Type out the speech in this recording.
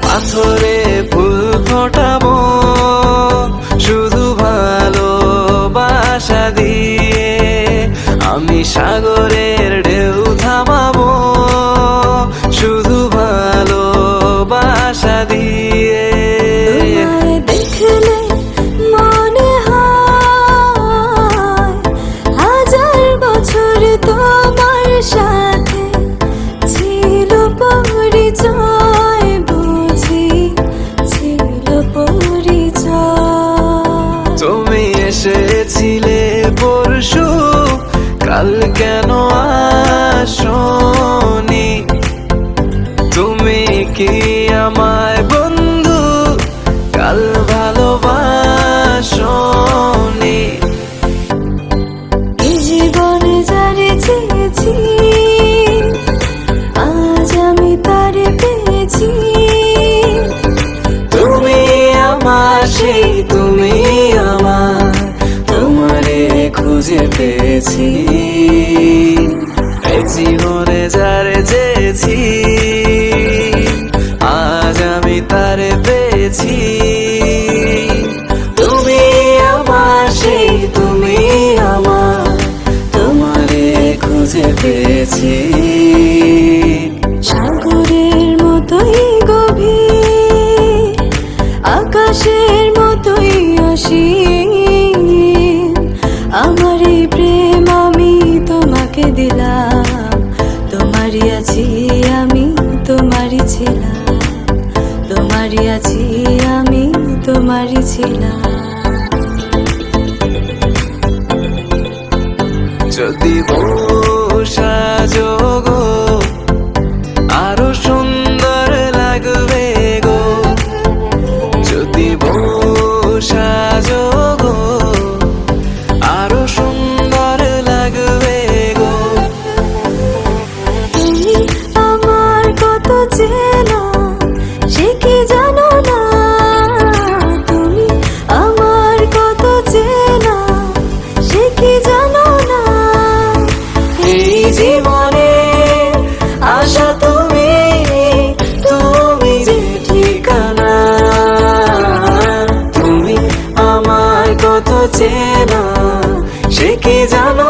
পাথরে ফুল ফোটাবো শুধু ভালোবাসা দিয়ে, আমি সাগরের ঢেউ থামাবো শুধু ভালোবাসা দিয়ে। দেখলে মনে হয় হাজার বছর তোমার সাথে ছিল পরিচয়, বুঝি ছিল পরিচয়। তুমি এসেছিলে পরশু, কাল কেন আসোনি? তুমি কি আমায় বন্ধু কাল ভালোবাসোনি? এই জীবনে যারে চেয়েছি আজ আমি তারে পেয়েছি। তুমি আমার সেই তুমি আমার, তোমারে খুঁজে পেয়েছি। এই জীবনে যারে চেয়েছি আজ আমি তারে পেয়েছি। তুমি আমার সেই তুমি আমার, তোমারে খুঁজে পেয়েছি। সাগরের মতোই গভীর, আকাশের মতোই অসীম, আমার এই প্রেম আমি তোমাকে দিলাম। তোমারই আছি আমি, তোমারই ছিলাম, তোমারই আছি আমি, তোমারই ছিলাম। যদি সাজো গো আরো সুন্দর লাগবে গো, যদি সাজো গো আরো সুন্দর লাগবে গো। তুমি আমার কত চেনা সে কি জানো না, তুমি আমার কত চেনা সে কি জানো না। এই জীবনে আশা তুমি, তুমি যে ঠিকানা, তুমি আমার কত চেনা সে কি জানো